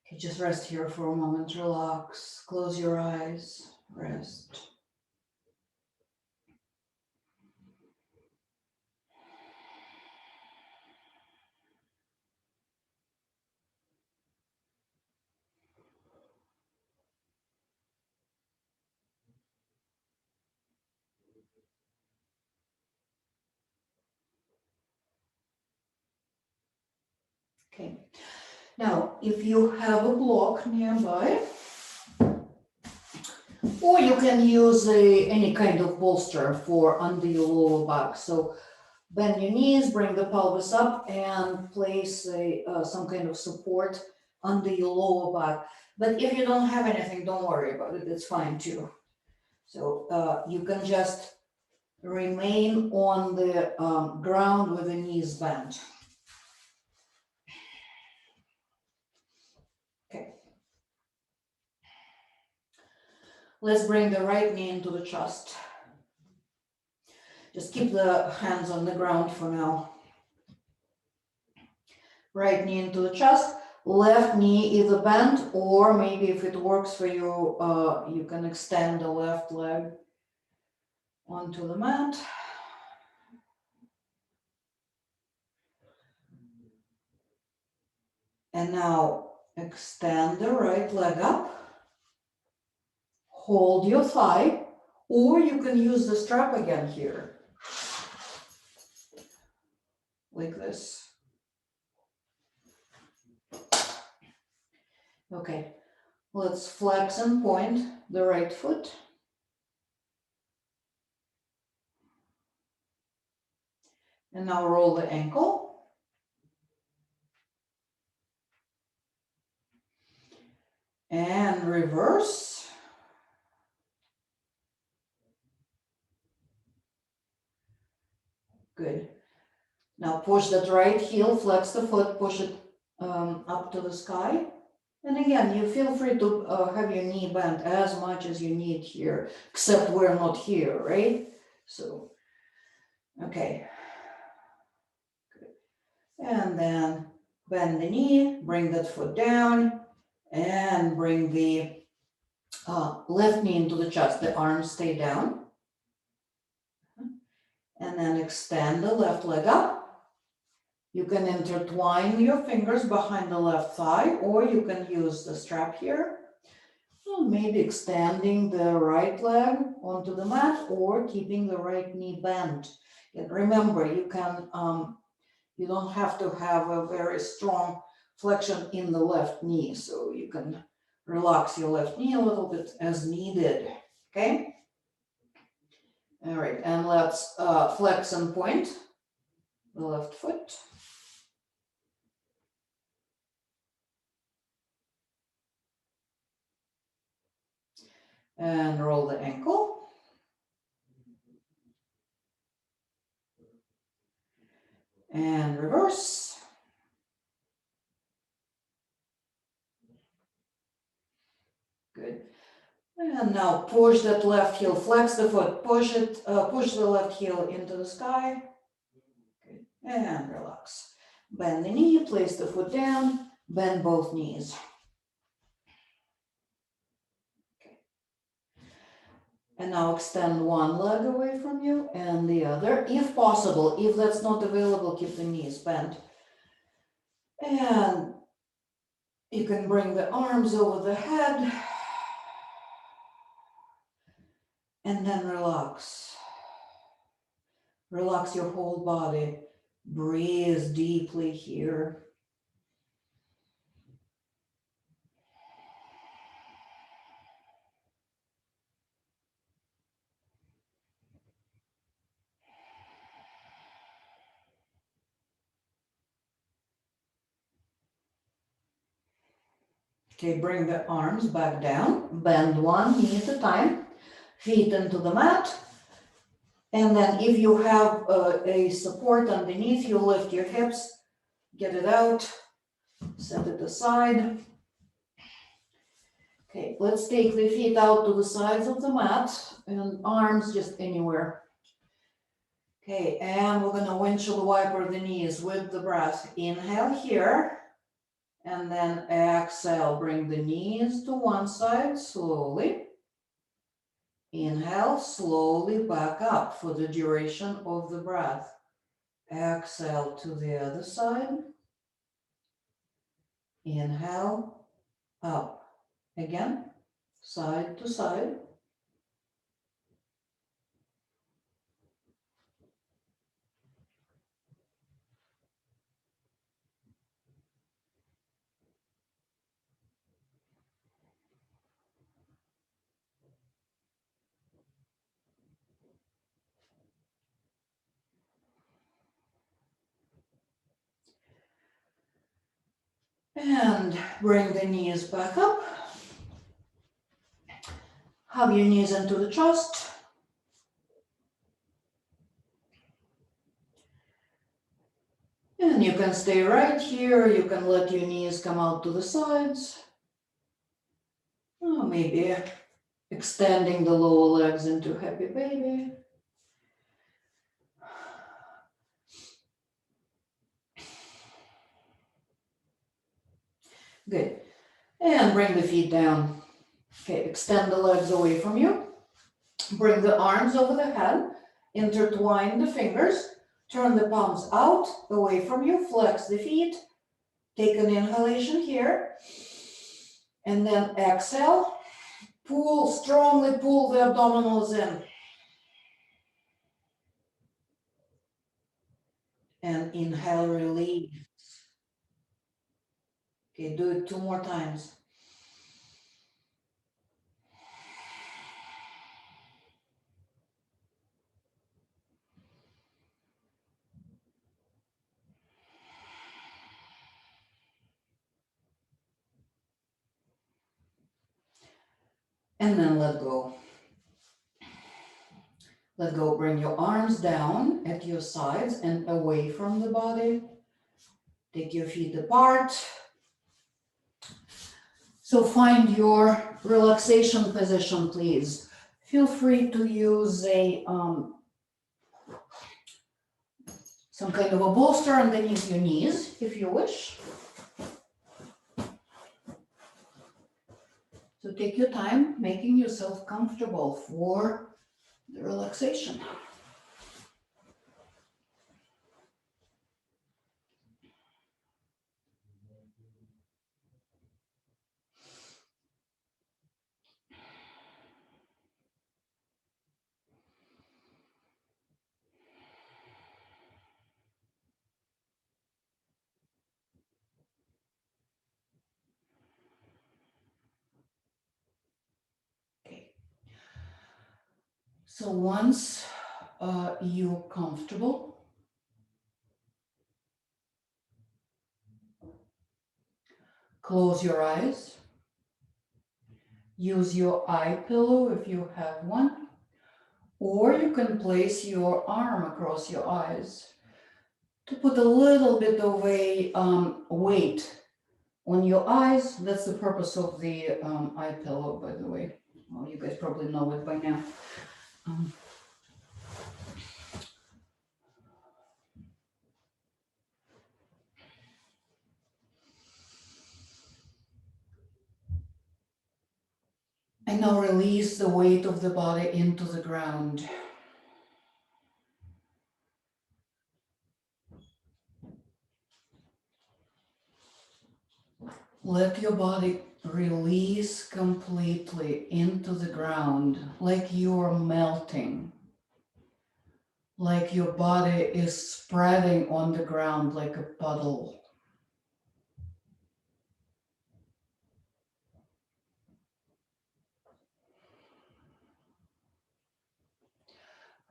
S1: Okay, just rest here for a moment, relax, close your eyes, rest. Okay, now if you have a block nearby, or you can use any kind of bolster for under your lower back. So bend your knees, bring the pelvis up and place some kind of support under your lower back. But if you don't have anything, don't worry about it, it's fine too. So you can just remain on the ground with the knees bent. Okay. Let's bring the right knee into the chest. Just keep the hands on the ground for now. Right knee into the chest, Left knee either bent, or maybe if it works for you, you can extend the left leg onto the mat. And now extend the right leg up. Hold your thigh, or you can use the strap again here. Like this. Okay, let's flex and point the right foot. And now roll the ankle. And reverse. Good. Now push that right heel, flex the foot, push it up to the sky. And again, you feel free to have your knee bent as much as you need here, except we're not here, right? So, okay. Good. And then bend the knee, bring that foot down, and bring the left knee into the chest. The arms stay down. And then extend the left leg up. You can intertwine your fingers behind the left thigh, or you can use the strap here. So maybe extending the right leg onto the mat, or keeping the right knee bent. And remember, you can you don't have to have a very strong flexion in the left knee, so you can relax your left knee a little bit as needed. Okay. All right, and let's flex and point the left foot. And roll the ankle. And reverse. Good. And now push that left heel, flex the foot, push it, push the left heel into the sky. Good. And relax. Bend the knee, place the foot down, bend both knees. Okay. And now extend one leg away from you and the other, if possible. If that's not available, keep the knees bent. And you can bring the arms over the head. And then relax. Relax your whole body. Breathe deeply here. Okay, bring the arms back down. Bend one knee at a time. Feet into the mat. And then if you have a support underneath, you lift your hips, get it out, set it aside. Okay, let's take the feet out to the sides of the mat and arms just anywhere. Okay, and we're gonna windshield wiper the knees with the breath. Inhale here, and then exhale, bring the knees to one side slowly. Inhale, slowly back up for the duration of the breath. Exhale to the other side. Inhale, up. Again, side to side. And bring the knees back up. Hug your knees into the chest. And you can stay right here. You can let your knees come out to the sides. Or maybe extending the lower legs into happy baby. Good. And bring the feet down. Okay, extend the legs away from you. Bring the arms over the head. Intertwine the fingers. Turn the palms out, away from you. Flex the feet. Take an inhalation here. And then exhale. Pull, strongly pull the abdominals in. And inhale, release. Okay, do it 2 more times. And then let go. Let go, bring your arms down at your sides and away from the body. Take your feet apart. So find your relaxation position, please. Feel free to use some kind of a bolster underneath your knees if you wish. So take your time making yourself comfortable for the relaxation. Okay. So once you're comfortable, close your eyes. Use your eye pillow if you have one, or you can place your arm across your eyes to put a little bit of a weight on your eyes. That's the purpose of the eye pillow, by the way. Well, you guys probably know it by now. And now release the weight of the body into the ground. Let your body release completely into the ground, like you're melting, like your body is spreading on the ground like a puddle.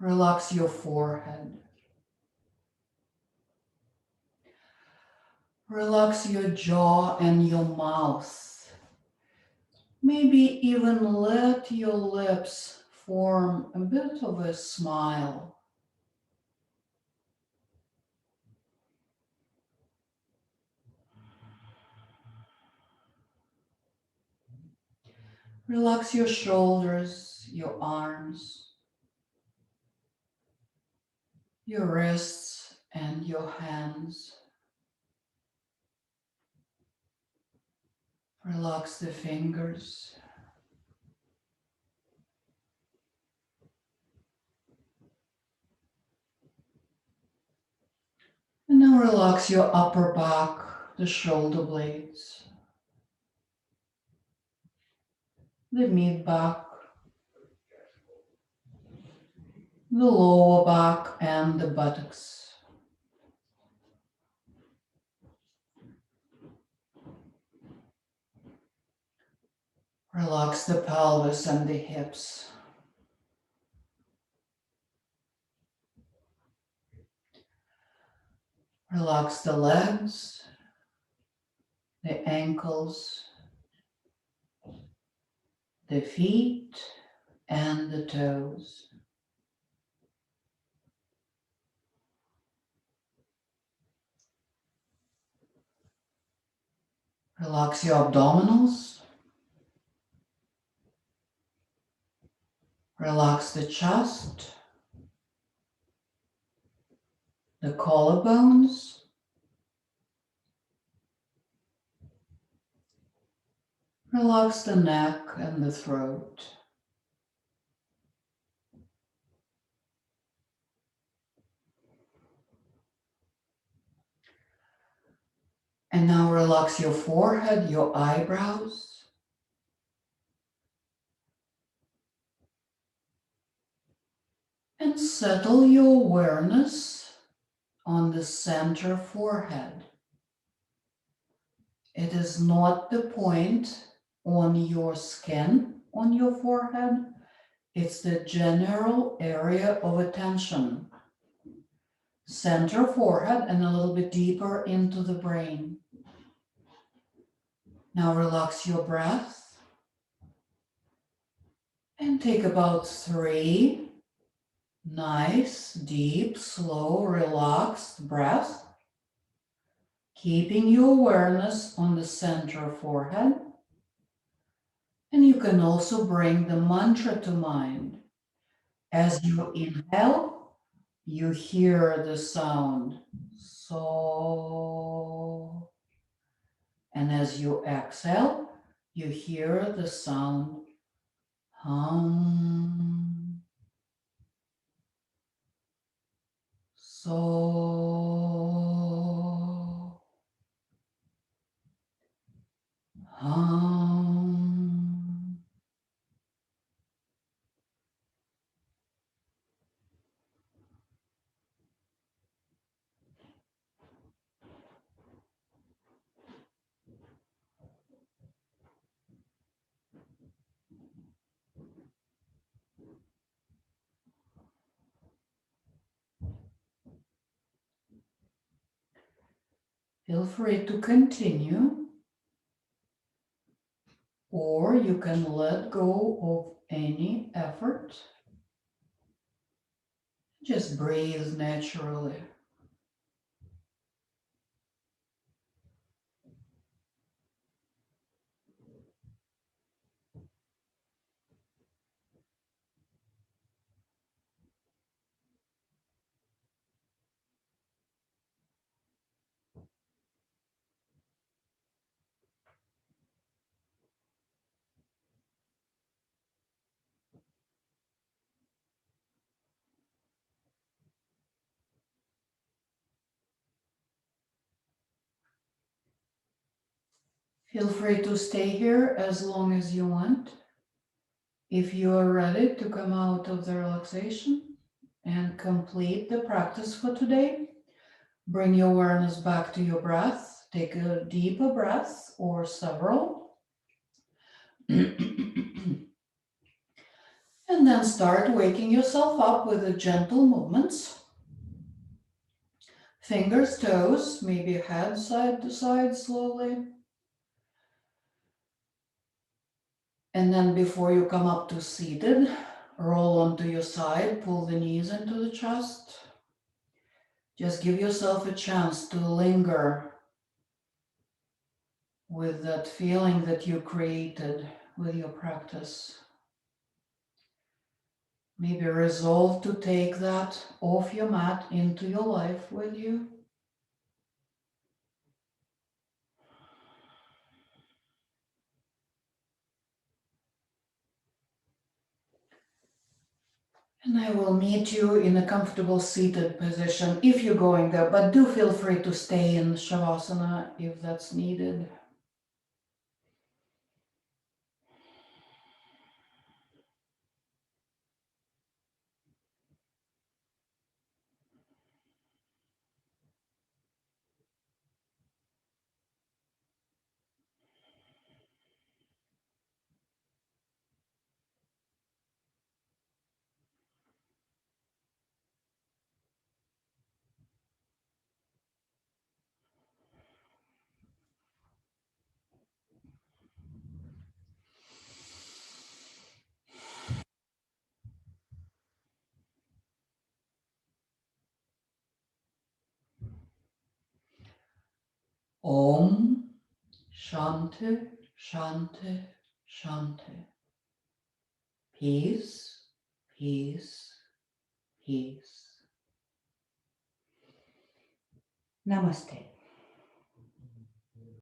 S1: Relax your forehead. Relax your jaw and your mouth. Maybe even let your lips form a bit of a smile. Relax your shoulders, your arms, your wrists, and your hands. Relax the fingers. And now relax your upper back, the shoulder blades, the mid back, the lower back, and the buttocks. Relax the pelvis and the hips. Relax the legs, the ankles, the feet, and the toes. Relax your abdominals. Relax the chest, the collarbones, Relax the neck and the throat. And now relax your forehead, your eyebrows. And settle your awareness on the center forehead. It is not the point on your skin on your forehead. It's the general area of attention. Center forehead and a little bit deeper into the brain. Now relax your breath and take about 3 nice, deep, slow, relaxed breaths, keeping your awareness on the center forehead. And you can also bring the mantra to mind. As you inhale, you hear the sound so. And as you exhale, you hear the sound hum. So. Hum. Feel free to continue, or you can let go of any effort. Just breathe naturally. Feel free to stay here as long as you want. If you are ready to come out of the relaxation and complete the practice for today, bring your awareness back to your breath. Take a deeper breath or several. And then start waking yourself up with the gentle movements. Fingers, toes, maybe head side to side slowly. And then before you come up to seated, roll onto your side, pull the knees into the chest. Just give yourself a chance to linger with that feeling that you created with your practice. Maybe resolve to take that off your mat into your life with you. And I will meet you in a comfortable seated position if you're going there, but do feel free to stay in Shavasana if that's needed. Om Shanti, Shanti, Shanti. Peace, peace, peace. Namaste.